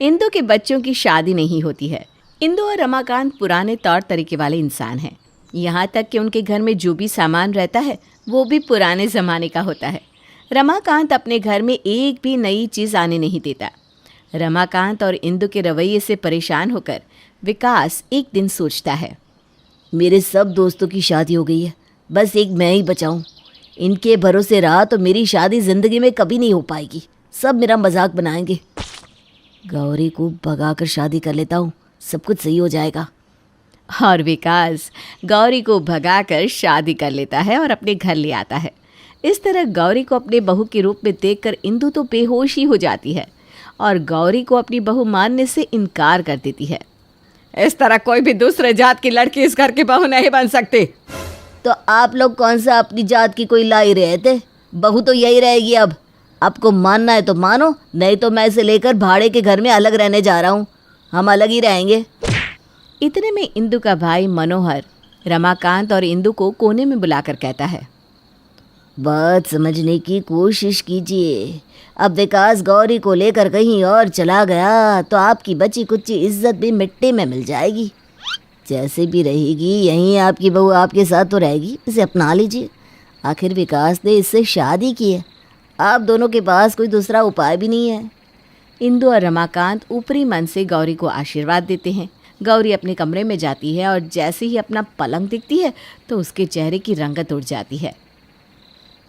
इंदु के बच्चों की शादी नहीं होती है। इंदु और रमाकांत पुराने तौर तरीके वाले इंसान हैं। यहाँ तक कि उनके घर में जो भी सामान रहता है वो भी पुराने ज़माने का होता है। रमाकांत अपने घर में एक भी नई चीज़ आने नहीं देता। रमाकांत और इंदु के रवैये से परेशान होकर विकास एक दिन सोचता है, मेरे सब दोस्तों की शादी हो गई है, बस एक मैं ही बचाऊं। इनके भरोसे रहा तो मेरी शादी ज़िंदगी में कभी नहीं हो पाएगी। सब मेरा मजाक बनाएंगे। गौरी को भगाकर शादी कर लेता हूँ, सब कुछ सही हो जाएगा। और विकास गौरी को भगाकर शादी कर लेता है और अपने घर ले आता है। इस तरह गौरी को अपने बहू के रूप में देखकर इंदु तो बेहोश ही हो जाती है और गौरी को अपनी बहू मानने से इनकार कर देती है। इस तरह कोई भी दूसरे जात की लड़की इस घर की बहू नहीं बन सकती। तो आप लोग कौन सा अपनी जात की कोई ला ही रहे थे? बहू तो यही रहेगी। अब आपको मानना है तो मानो, नहीं तो मैं इसे लेकर भाड़े के घर में अलग रहने जा रहा हूँ। हम अलग ही रहेंगे। इतने में इंदु का भाई मनोहर रमाकांत और इंदु को कोने में बुलाकर कहता है, बात समझने की कोशिश कीजिए। अब विकास गौरी को लेकर कहीं और चला गया तो आपकी बची कुची इज्जत भी मिट्टी में मिल जाएगी। जैसे भी रहेगी यहीं आपकी बहू आपके साथ तो रहेगी, इसे अपना लीजिए। आखिर विकास ने इससे शादी की है, आप दोनों के पास कोई दूसरा उपाय भी नहीं है। इंदु और रमाकांत ऊपरी मन से गौरी को आशीर्वाद देते हैं। गौरी अपने कमरे में जाती है और जैसे ही अपना पलंग दिखती है तो उसके चेहरे की रंगत उड़ जाती है।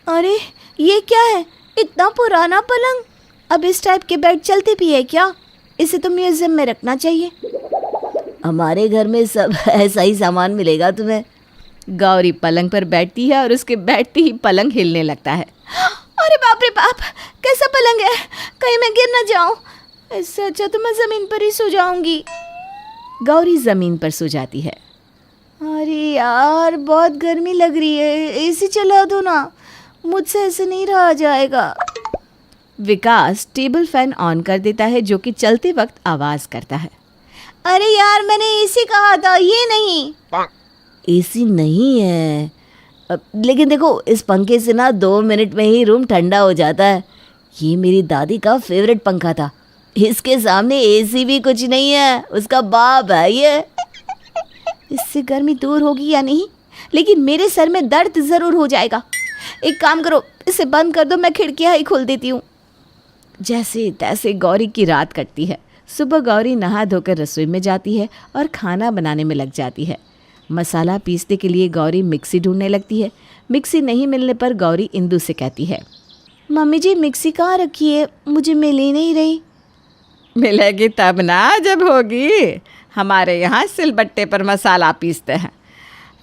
अरे ये क्या है, इतना पुराना पलंग? अब इस टाइप के बेड चलते भी है क्या? इसे तो म्यूजियम में रखना चाहिए। हमारे घर में सब ऐसा ही सामान मिलेगा तुम्हें। गौरी पलंग पर बैठती है और उसके बैठते ही पलंग हिलने लगता है। अरे बाप रे बाप, कैसा पलंग है, कहीं मैं गिर ना जाऊं। इससे अच्छा तो मैं ज़मीन पर ही सो जाऊंगी। गौरी ज़मीन पर सो जाती है। अरे यार बहुत गर्मी लग रही है, एसी चला दो ना, मुझसे ऐसे नहीं रहा जाएगा। विकास टेबल फैन ऑन कर देता है जो कि चलते वक्त आवाज़ करता है। अरे यार मैंने एसी कहा था, ये नहीं। एसी नहीं है, लेकिन देखो इस पंखे से ना 2 मिनट में ही रूम ठंडा हो जाता है। ये मेरी दादी का फेवरेट पंखा था। इसके सामने एसी भी कुछ नहीं है, उसका बाप है ये। इससे गर्मी दूर होगी या नहीं, लेकिन मेरे सर में दर्द ज़रूर हो जाएगा। एक काम करो, इसे बंद कर दो, मैं खिड़कियाँ ही खोल देती हूँ। जैसे तैसे गौरी की रात कटती है। सुबह गौरी नहा धोकर रसोई में जाती है और खाना बनाने में लग जाती है। मसाला पीसने के लिए गौरी मिक्सी ढूंढने लगती है। मिक्सी नहीं मिलने पर गौरी इंदु से कहती है, मम्मी जी मिक्सी कहाँ रखी है, मुझे मिल ही नहीं रही। मिलेगी तब ना जब होगी। हमारे यहाँ सिलबट्टे पर मसाला पीसते हैं।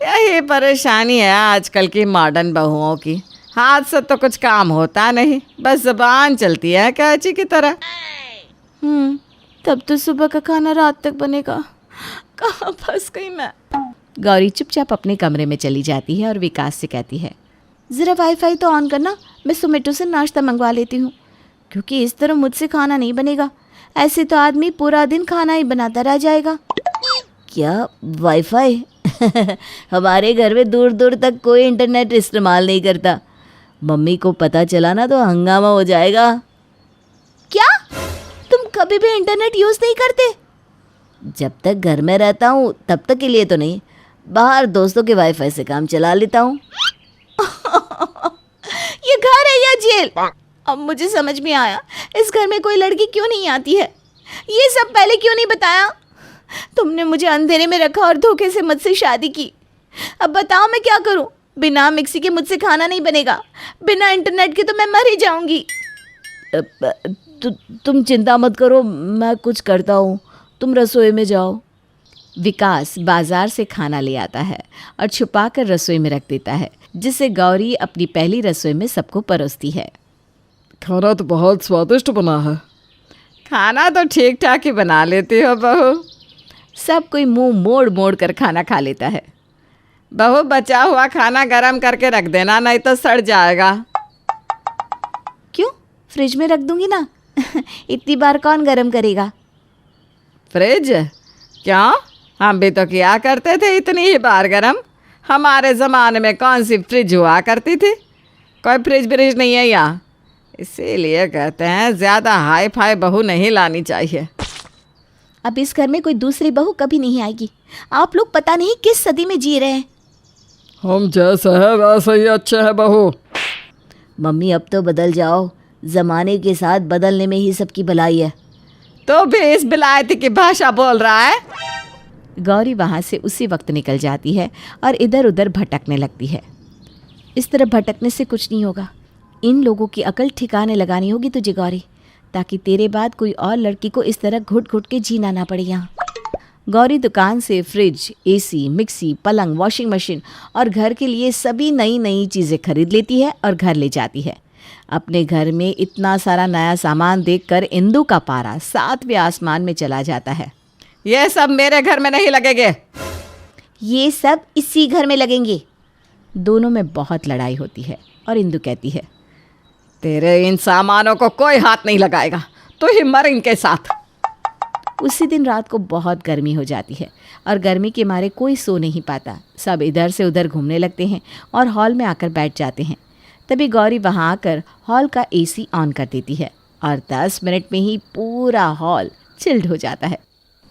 यही परेशानी है आजकल की मॉडर्न बहुओं की। हाथ से तो कुछ काम होता नहीं, बस ज़बान चलती है कैंची की तरह। तब तो सुबह का खाना रात तक बनेगा। कहाँ फंस गई मैं। गौरी चुपचाप अपने कमरे में चली जाती है और विकास से कहती है, ज़रा वाईफाई तो ऑन करना, मैं जोमेटो से नाश्ता मंगवा लेती हूँ, क्योंकि इस तरह मुझसे खाना नहीं बनेगा। ऐसे तो आदमी पूरा दिन खाना ही बनाता रह जाएगा। क्या वाईफाई? हमारे घर में दूर दूर तक कोई इंटरनेट इस्तेमाल नहीं करता। मम्मी को पता चला ना तो हंगामा हो जाएगा। क्या तुम कभी भी इंटरनेट यूज़ नहीं करते? जब तक घर में रहता हूँ तब तक के लिए तो नहीं, बाहर दोस्तों के वाईफाई से काम चला लेता हूँ। ये घर है या जेल? अब मुझे समझ में आया इस घर में कोई लड़की क्यों नहीं आती है। ये सब पहले क्यों नहीं बताया? तुमने मुझे अंधेरे में रखा और धोखे से मुझसे शादी की। अब बताओ मैं क्या करूं? बिना मिक्सी के मुझसे खाना नहीं बनेगा, बिना इंटरनेट के तो मैं मर ही जाऊंगी। तुम चिंता मत करो, मैं कुछ करता हूँ, तुम रसोई में जाओ। विकास बाजार से खाना ले आता है और छुपाकर रसोई में रख देता है, जिसे गौरी अपनी पहली रसोई में सबको परोसती है। खाना तो बहुत स्वादिष्ट बना है। खाना तो ठीक ठाक ही बना लेती हो बहू। सब कोई मुंह मोड़ मोड़ कर खाना खा लेता है। बहू बचा हुआ खाना गरम करके रख देना, नहीं तो सड़ जाएगा। क्यों, फ्रिज में रख दूंगी ना। इतनी बार कौन गरम करेगा? फ्रिज? क्यों, हम भी तो किया करते थे इतनी ही बार गरम। हमारे ज़माने में कौन सी फ्रिज हुआ करती थी? कोई फ्रिज ब्रिज नहीं है यहाँ। इसीलिए कहते हैं ज़्यादा हाई फाई बहू नहीं लानी चाहिए। अब इस घर में कोई दूसरी बहू कभी नहीं आएगी। आप लोग पता नहीं किस सदी में जी रहे हैं। हम जैसा है वैसा ही अच्छा है बहू। मम्मी अब तो बदल जाओ, ज़माने के साथ बदलने में ही सबकी भलाई है। तो भी इस बिलायती की भाषा बोल रहा है। गौरी वहाँ से उसी वक्त निकल जाती है और इधर उधर भटकने लगती है। इस तरह भटकने से कुछ नहीं होगा। इन लोगों की अकल ठिकाने लगानी होगी तुझे गौरी, ताकि तेरे बाद कोई और लड़की को इस तरह घुट घुट के जीना ना पड़े यहाँ। गौरी दुकान से फ्रिज, एसी, मिक्सी, पलंग, वॉशिंग मशीन और घर के लिए सभी नई नई चीज़ें खरीद लेती है और घर ले जाती है। अपने घर में इतना सारा नया सामान देखकर इंदु का पारा 7वें आसमान में चला जाता है। ये सब मेरे घर में नहीं लगेंगे। ये सब इसी घर में लगेंगे। दोनों में बहुत लड़ाई होती है और इंदु कहती है, तेरे इन सामानों को कोई हाथ नहीं लगाएगा, तू ही मर इनके साथ। उसी दिन रात को बहुत गर्मी हो जाती है और गर्मी के मारे कोई सो नहीं पाता। सब इधर से उधर घूमने लगते हैं और हॉल में आकर बैठ जाते हैं। तभी गौरी वहाँ आकर हॉल का एसी ऑन कर देती है और 10 मिनट में ही पूरा हॉल चिल्ड हो जाता है।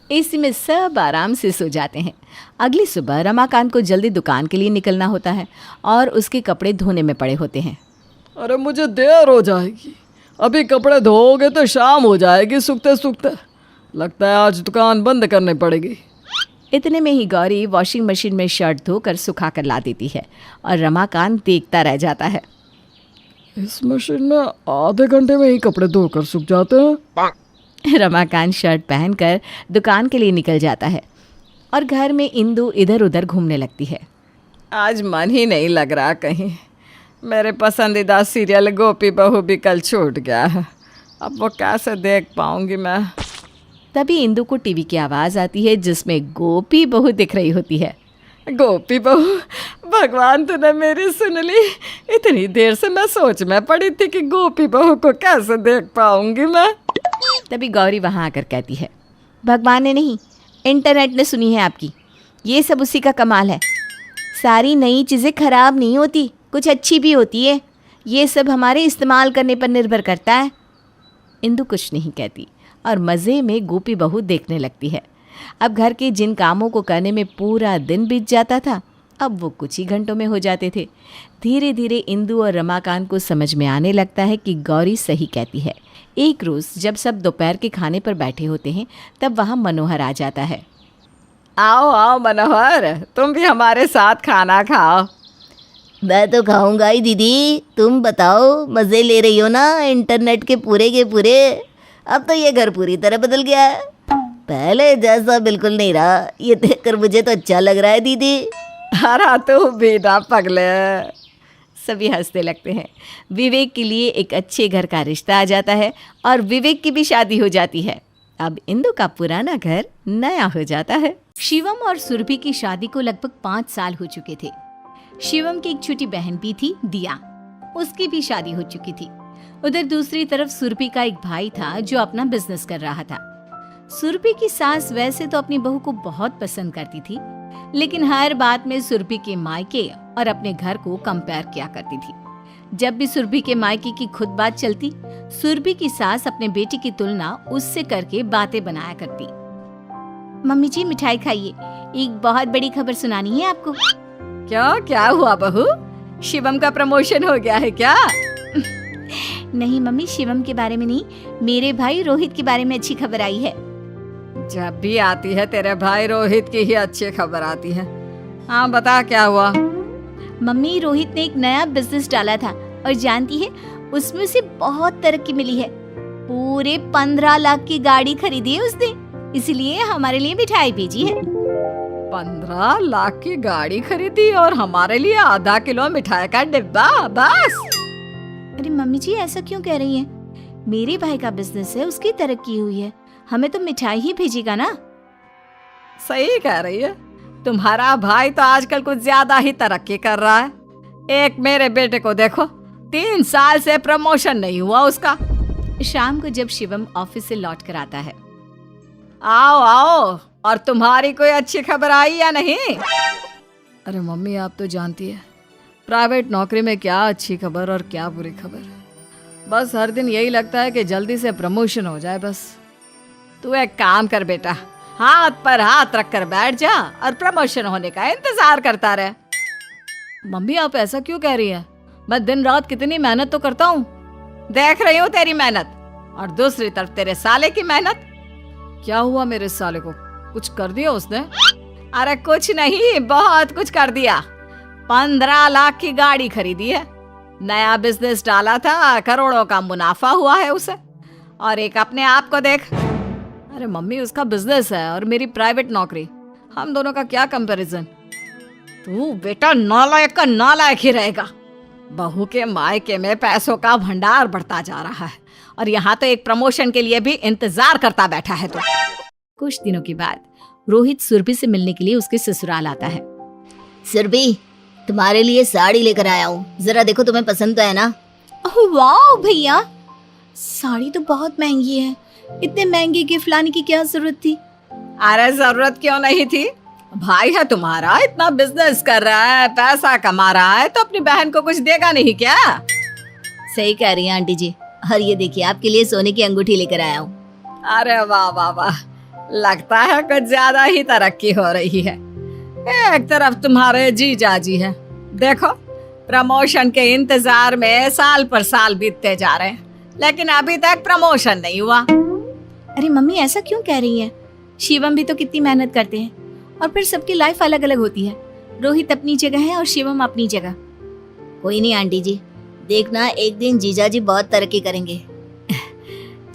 एसी में सब आराम से सो जाते हैं। अगली सुबह रमाकांत को जल्दी दुकान के लिए निकलना होता है और उसके कपड़े धोने में पड़े होते हैं। अरे मुझे देर हो जाएगी, अभी कपड़े धोओगे तो शाम हो जाएगी सूखते सूखते। लगता है आज दुकान बंद करनी पड़ेगी। इतने में ही गौरी वॉशिंग मशीन में शर्ट धोकर सुखा कर ला देती है और रमाकांत देखता रह जाता है। इस मशीन में आधे घंटे में ही कपड़े धोकर सूख जाते हैं। रमाकांत शर्ट पहनकर दुकान के लिए निकल जाता है और घर में इंदु इधर उधर घूमने लगती है। आज मन ही नहीं लग रहा कहीं। मेरे पसंदीदा सीरियल गोपी बहू भी कल छूट गया है, अब वो कैसे देख पाऊंगी मैं। तभी इंदु को टीवी की आवाज़ आती है जिसमें गोपी बहू दिख रही होती है। गोपी बहू, भगवान तूने मेरी सुन ली। इतनी देर से मैं सोच में पड़ी थी कि गोपी बहू को कैसे देख पाऊंगी मैं। तभी गौरी वहाँ आकर कहती है, भगवान ने नहीं, इंटरनेट ने सुनी है आपकी। ये सब उसी का कमाल है। सारी नई चीज़ें खराब नहीं होती, कुछ अच्छी भी होती है। ये सब हमारे इस्तेमाल करने पर निर्भर करता है। इंदु कुछ नहीं कहती और मज़े में गोपी बहू देखने लगती है। अब घर के जिन कामों को करने में पूरा दिन बीत जाता था, अब वो कुछ ही घंटों में हो जाते थे। धीरे धीरे इंदु और रमाकांत को समझ में आने लगता है कि गौरी सही कहती है। एक रोज़ जब सब दोपहर के खाने पर बैठे होते हैं, तब वहाँ मनोहर आ जाता है। आओ आओ मनोहर, तुम भी हमारे साथ खाना खाओ। मैं तो खाऊंगा ही दीदी, तुम बताओ मज़े ले रही हो ना इंटरनेट के पूरे। अब तो ये घर पूरी तरह बदल गया है, पहले जैसा बिल्कुल नहीं रहा। ये देखकर मुझे तो अच्छा लग रहा है दीदी। अरे तू भी ना पगले। सभी हंसने लगते हैं। विवेक के लिए एक अच्छे घर का रिश्ता आ जाता है और विवेक की भी शादी हो जाती है। अब इंदु का पुराना घर नया हो जाता है। शिवम और सुरभि की शादी को लगभग 5 साल हो चुके थे। शिवम की एक छोटी बहन भी थी, दिया, उसकी भी शादी हो चुकी थी। उधर दूसरी तरफ सुरभि का एक भाई था जो अपना बिजनेस कर रहा था। सुरभि की सास वैसे तो अपनी बहू को बहुत पसंद करती थी, लेकिन हर बात में सुरभि के मायके और अपने घर को कंपेयर किया करती थी। जब भी सुरभि के मायके की खुद बात चलती, सुरभि की सास अपने बेटी की तुलना उससे करके बातें बनाया करती। मम्मी जी मिठाई खाइए, एक बहुत बड़ी खबर सुनानी है आपको। क्या हुआ बहू? शिवम का प्रमोशन हो गया है क्या? नहीं मम्मी, शिवम के बारे में नहीं, मेरे भाई रोहित के बारे में अच्छी खबर आई है। जब भी आती है तेरे भाई रोहित की ही अच्छी खबर आती है। हाँ बता क्या हुआ? मम्मी, रोहित ने एक नया बिजनेस डाला था और जानती है उसमें उसे बहुत तरक्की मिली है। पूरे 15 लाख की गाड़ी खरीदी है उसने, इसलिए हमारे लिए मिठाई भेजी है। 15 लाख की गाड़ी खरीदी और हमारे लिए आधा किलो मिठाई का डिब्बा बस? अरे मम्मी जी, ऐसा क्यों कह रही हैं? मेरे भाई का बिजनेस है, उसकी तरक्की हुई है, हमें तो मिठाई ही भेजेगा ना। सही कह रही है, तुम्हारा भाई तो आजकल कुछ ज्यादा ही तरक्की कर रहा है। एक मेरे बेटे को देखो, 3 साल से प्रमोशन नहीं हुआ उसका। शाम को जब शिवम ऑफिस से लौट कर आता है, आओ आओ, और तुम्हारी कोई अच्छी खबर आई या नहीं? अरे मम्मी, आप तो जानती है प्राइवेट नौकरी में क्या अच्छी खबर और क्या बुरी खबर। बस हर दिन यही लगता है कि जल्दी से प्रमोशन हो जाए बस। तू एक काम कर बेटा, हाथ पर हाथ रखकर बैठ जा और प्रमोशन होने का इंतजार करता रहे। मम्मी आप ऐसा क्यों कह रही है? मैं दिन रात कितनी मेहनत तो करता हूँ। देख रही हूँ तेरी मेहनत, और दूसरी तरफ तेरे साले की मेहनत। क्या हुआ मेरे साले को? कुछ कर दिया उसने? अरे कुछ नहीं, बहुत कुछ कर दिया। 15 लाख की गाड़ी खरीदी है, नया बिजनेस डाला था, करोड़ों का मुनाफा हुआ है उसे। और एक अपने आप को देख। अरे मम्मी उसका बिजनेस है और मेरी प्राइवेट नौकरी, हम दोनों का क्या कंपैरिजन? तू बेटा नालायक का नालायक ही रहेगा। बहू के मायके में पैसों का भंडार बढ़ता जा रहा है, और यहाँ तो एक प्रमोशन के लिए भी इंतजार करता बैठा है तू। कुछ दिनों के बाद रोहित सुरभि से मिलने के लिए उसके ससुराल आता है। सुरभि, तुम्हारे लिए साड़ी लेकर आया हूँ, जरा देखो तुम्हें पसंद तो है ना? ओह वाह भैया, साड़ी तो बहुत महंगी है, इतने महंगे गिफ्ट लाने की क्या जरूरत थी? अरे जरूरत क्यों नहीं थी? भाई है तुम्हारा, इतना बिजनेस कर रहा है, पैसा कमा रहा है, तो अपनी बहन को कुछ देगा नहीं क्या? सही कह रही हैं आंटी जी। और ये देखिए आपके लिए सोने की अंगूठी लेकर आया हूँ। अरे वाह वाह वाह, लगता है कुछ ज्यादा ही तरक्की हो रही है। एक तरफ तुम्हारे जीजा जी है, देखो प्रमोशन के इंतजार में साल पर साल बीतते जा रहे हैं, लेकिन अभी तक प्रमोशन नहीं हुआ। अरे मम्मी ऐसा क्यों कह रही है? शिवम भी तो कितनी मेहनत करते हैं, और फिर सबकी लाइफ अलग अलग होती है। रोहित अपनी जगह है और शिवम अपनी जगह। कोई नहीं आंटी जी, देखना एक दिन जीजा जी बहुत तरक्की करेंगे।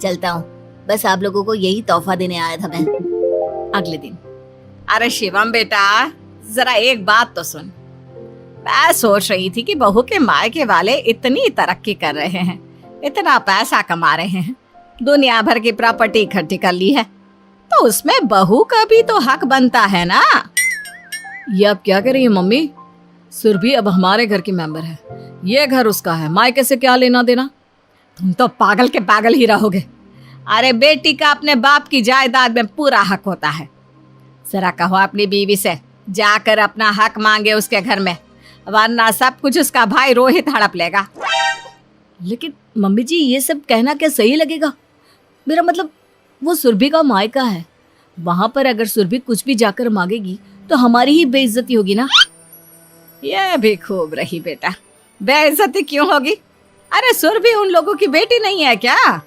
चलता हूँ, बस आप लोगों को यही तोहफा देने आया था मैं। अगले दिन। अरे शिवम बेटा, जरा एक बात तो सुन। मैं सोच रही थी कि बहू के मायके वाले इतनी तरक्की कर रहे हैं, इतना पैसा कमा रहे हैं, दुनिया भर की प्रॉपर्टी इकट्ठी कर ली है, तो उसमें बहू का भी तो हक बनता है ना। ये आप क्या कह रही है मम्मी? सुरभि अब हमारे घर की मेंबर है, ये घर उसका है, मायके से क्या लेना देना? तुम तो पागल के पागल ही रहोगे। अरे बेटी का अपने बाप की जायदाद में पूरा हक होता है। जरा कहो अपनी बीवी से जाकर अपना हक मांगे उसके घर में, वरना सब कुछ उसका भाई रोहित हड़प लेगा। लेकिन मम्मी जी ये सब कहना क्या सही लगेगा? मेरा मतलब वो सुरभि का मायका है, वहां पर अगर सुरभि कुछ भी जाकर मांगेगी तो हमारी ही बेइज्जती होगी ना। ये भी खूब रही बेटा, बेइज्जती क्यों होगी? अरे सुरभि उन लोगों की बेटी नहीं है क्या?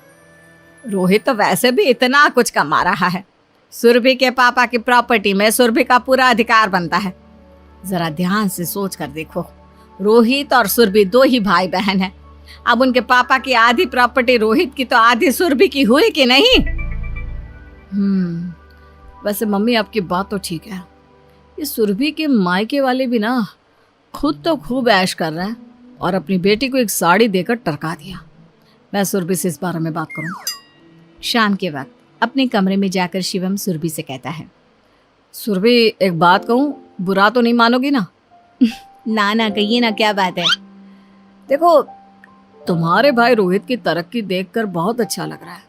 रोहित तो वैसे भी इतना कुछ कमा रहा है, सुरभि के पापा की प्रॉपर्टी में सुरभि का पूरा अधिकार बनता है। जरा ध्यान से सोच कर देखो, रोहित और सुरभि 2 ही भाई बहन हैं। अब उनके पापा की आधी प्रॉपर्टी रोहित की तो आधी सुरभि की हुई कि नहीं? वैसे मम्मी आपकी बात तो ठीक है, ये सुरभि के मायके वाले भी ना खुद तो खूब ऐश कर रहे हैं और अपनी बेटी को एक साड़ी देकर टरका दिया। मैं सुरभि से इस बारे में बात करूंगा। शाम के वक्त अपने कमरे में जाकर शिवम सुरभि से कहता है, सुरभि एक बात कहूँ, बुरा तो नहीं मानोगी ना? ना ना कहिए ना, क्या बात है? देखो तुम्हारे भाई रोहित की तरक्की देखकर बहुत अच्छा लग रहा है,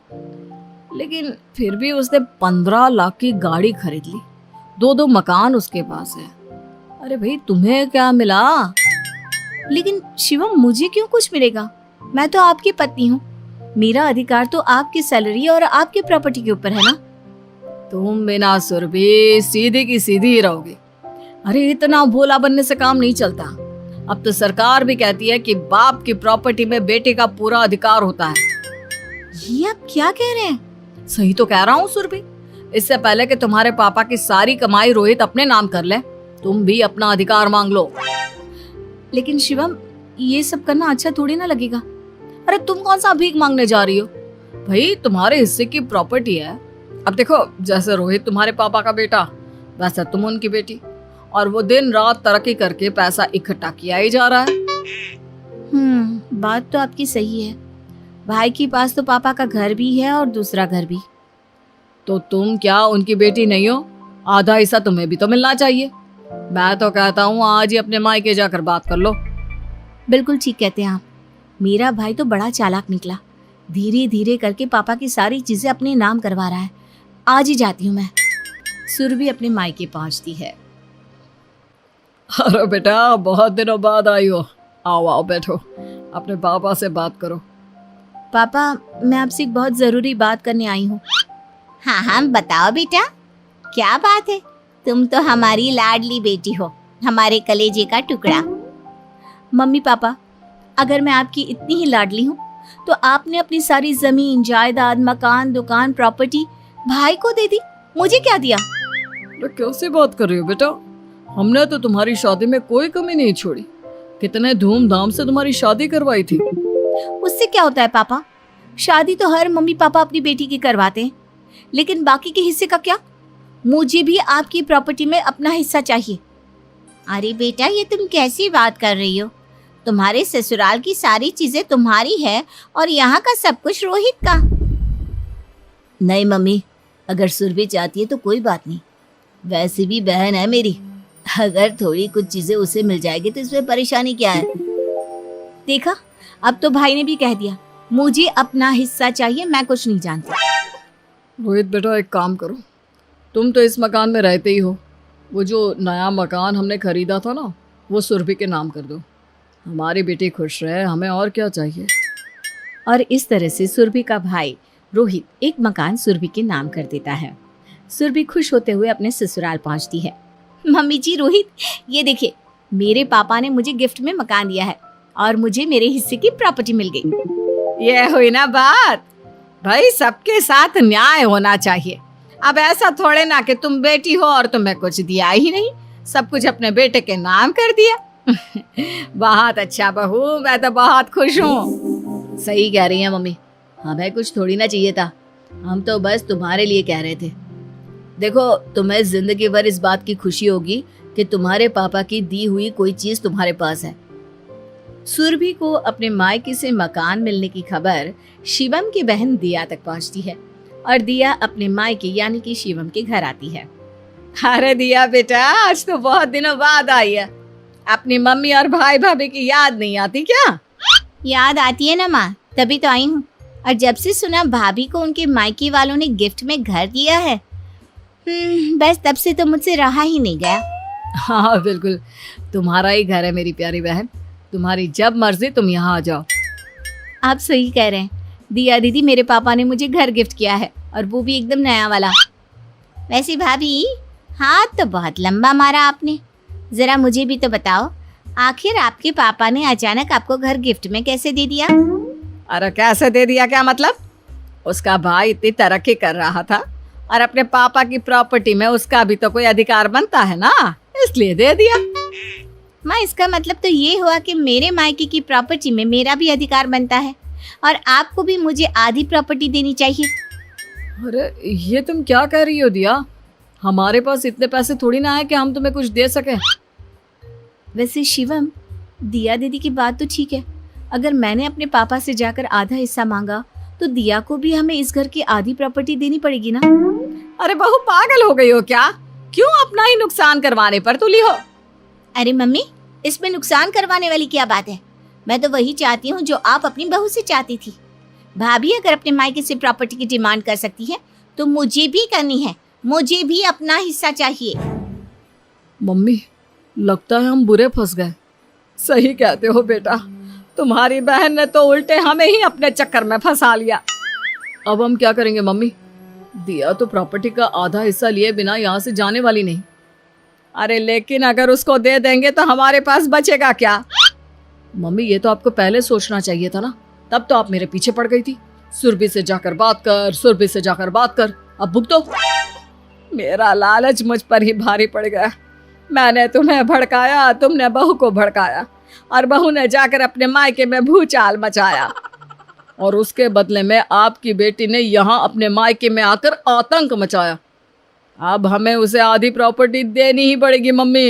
लेकिन फिर भी उसने 15 लाख की गाड़ी खरीद ली, 2 मकान उसके पास है। अरे भाई तुम्हें क्या मिला? लेकिन शिवम मुझे क्यों कुछ मिलेगा? मैं तो आपकी पत्नी हूँ, मेरा अधिकार तो आपकी सैलरी और आपकी प्रॉपर्टी के ऊपर है ना। तुम बिना सुरभि सीधी की सीधी ही रहोगी। अरे इतना भोला बनने से काम नहीं चलता। अब तो सरकार भी कहती है कि बाप की प्रॉपर्टी में बेटे का पूरा अधिकार होता है। ये आप क्या कह रहे हैं? सही तो कह रहा हूँ सुरभि। इससे पहले कि तुम्हारे पापा की सारी कमाई रोहित अपने नाम कर ले, तुम भी अपना अधिकार मांग लो। लेकिन शिवम ये सब करना अच्छा थोड़ी ना लगेगा। अरे तुम कौन सा भीख मांगने जा रही हो? भाई तुम्हारे हिस्से की प्रॉपर्टी है। अब देखो, जैसे रोहित तुम्हारे पापा का बेटा, वैसे तुम उनकी बेटी, और वो दिन रात तरक्की करके पैसा इकट्ठा किया ही जा रहा है। बात तो आपकी सही है। भाई के पास तो पापा का घर भी है और दूसरा घर भी। तो तुम क्या उनकी बेटी नहीं हो? आधा हिस्सा तुम्हें भी तो मिलना चाहिए। मैं तो कहता हूँ आज ही अपने मायके जाकर बात कर लो। बिल्कुल ठीक कहते हैं आप। मेरा भाई तो बड़ा चालाक निकला, धीरे धीरे करके पापा की सारी चीजें अपने नाम करवा रहा है। आज ही जाती हूँ मैं। सुरभि अपने मायके पहुंचती है। अरे बेटा, बहुत दिनों बाद आई हो, आओ आओ बैठो, अपने पापा से बात करो। पापा मैं आपसे एक बहुत जरूरी बात करने आई हूँ। हाँ हाँ बताओ बेटा, क्या बात है? तुम तो हमारी लाडली बेटी हो, हमारे कलेजे का टुकड़ा। मम्मी पापा, अगर मैं आपकी इतनी ही लाडली हूँ तो आपने अपनी सारी जमीन जायदाद मकान दुकान प्रॉपर्टी भाई को दे दी, मुझे क्या दिया? तो कैसे बात कर रही हो बेटा? हमने तो तुम्हारी शादी में कोई कमी नहीं छोड़ी। कितने धूमधाम से तुम्हारी शादी करवाई थी। उससे क्या होता है पापा? शादी तो हर मम्मी पापा अपनी बेटी की करवाते हैं, लेकिन बाकी के हिस्से का क्या? मुझे भी आपकी प्रॉपर्टी में अपना हिस्सा चाहिए। अरे बेटा, ये तुम कैसी बात कर रही हो? तुम्हारे ससुराल की सारी चीजें तुम्हारी है और यहाँ का सब कुछ रोहित का। नहीं मम्मी, अगर सुरभि चाहती है तो कोई बात नहीं, वैसे भी बहन है मेरी। अगर थोड़ी कुछ चीजें उसे मिल जाएगी तो इसमें परेशानी क्या है? देखा, अब तो भाई ने भी कह दिया मुझे अपना हिस्सा चाहिए, मैं कुछ नहीं जानती। रोहित बेटा, एक काम करो, तुम तो इस मकान में रहते ही हो, वो जो नया मकान हमने खरीदा था ना, वो सुरभि के नाम कर दो। हमारी बेटी खुश रहे, हमें और क्या चाहिए। और इस तरह से सुरभि का भाई रोहित एक मकान सुरभि के नाम कर देता है। सुरभि खुश होते हुए अपने ससुराल पहुंचती है। मम्मी जी, रोहित ये देखिए, मेरे पापा ने मुझे गिफ्ट में मकान दिया है और मुझे मेरे हिस्से की प्रॉपर्टी मिल गई। ये हुई ना बात। भाई, सबके साथ न्याय होना चाहिए। अब ऐसा थोड़े ना कि तुम बेटी हो और तुम्हें कुछ दिया ही नहीं, सब कुछ अपने बेटे के नाम कर दिया। बहुत अच्छा बहू, मैं तो बहुत खुश हूँ। सही कह रही है मम्मी, हमें कुछ थोड़ी ना चाहिए था, हम तो बस तुम्हारे लिए कह रहे थे। देखो, तुम्हें जिंदगी भर इस बात की खुशी होगी कि तुम्हारे पापा की दी हुई कोई चीज तुम्हारे पास है। सुरभि को अपने मायके से मकान मिलने की खबर शिवम की बहन दिया तक पहुंचती है और दिया अपने मायके यानी कि शिवम के घर आती है। अरे दिया बेटा, आज तो बहुत दिनों बाद आई है। अपनी मम्मी और भाई भाभी की याद नहीं आती क्या? याद आती है ना माँ, तभी तो आई हूँ। और जब से सुना भाभी को उनके मायके वालों ने गिफ्ट में घर दिया है, बस तब से तो मुझसे रहा ही नहीं गया। हाँ बिल्कुल, तुम्हारा ही घर है मेरी प्यारी बहन, तुम्हारी जब मर्जी तुम यहाँ आ जाओ। आप सही कह रहे हैं दिया दीदी, मेरे पापा ने मुझे घर गिफ्ट किया है और वो भी एकदम नया वाला। वैसे भाभी, हाथ तो बहुत लंबा मारा आपने, जरा मुझे भी तो बताओ, आखिर आपके पापा ने अचानक आपको घर गिफ्ट में कैसे दे दिया? अरे कैसे दे दिया क्या मतलब? उसका भाई इतनी तरक्की कर रहा था और अपने पापा की प्रॉपर्टी में उसका भी तो कोई अधिकार बनता है ना, इसलिए दे दिया। माँ, इसका मतलब तो ये हुआ कि मेरे मायके की प्रॉपर्टी में मेरा भी अधिकार बनता है और आपको भी मुझे आधी प्रॉपर्टी देनी चाहिए। अरे ये तुम क्या कह रही हो दिया? हमारे पास इतने पैसे थोड़ी ना है कि हम तुम्हें कुछ दे सके। वैसे शिवम, दिया दीदी की बात तो ठीक है, अगर मैंने अपने पापा से जाकर आधा हिस्सा मांगा तो दिया को भी हमें इस घर की आधी प्रॉपर्टी देनी पड़ेगी ना। अरे बहू, पागल हो गई हो क्या? क्यों अपना ही नुकसान करवाने पर तुली हो? अरे मम्मी, इसमें नुकसान करवाने वाली क्या बात है? मैं तो वही चाहती हूँ जो आप अपनी बहू से चाहती थी। भाभी अगर अपने मायके से प्रॉपर्टी की डिमांड कर सकती है तो मुझे भी करनी है, मुझे भी अपना हिस्सा चाहिए। मम्मी, लगता है हम बुरे फंस गए। सही कहते हो बेटा, तुम्हारी बहन ने तो उल्टे हमें ही अपने चक्कर में फंसा लिया। अब हम क्या करेंगे मम्मी? दिया तो प्रॉपर्टी का आधा हिस्सा लिए बिना यहाँ से जाने वाली नहीं। अरे लेकिन अगर उसको दे देंगे तो हमारे पास बचेगा क्या? मम्मी, ये तो आपको पहले सोचना चाहिए था ना, तब तो आप मेरे पीछे पड़ गई थी। सुरभि से जाकर बात कर, सुरभि से जाकर बात कर, अब भुगतो। मेरा लालच मुझ पर ही भारी पड़ गया। मैंने तुम्हें भड़काया, तुमने बहू को भड़काया और बहू ने जाकर अपने मायके में भूचाल मचाया और उसके बदले में आपकी बेटी ने यहाँ अपने मायके में आकर आतंक मचाया। अब हमें उसे आधी प्रॉपर्टी देनी ही पड़ेगी मम्मी।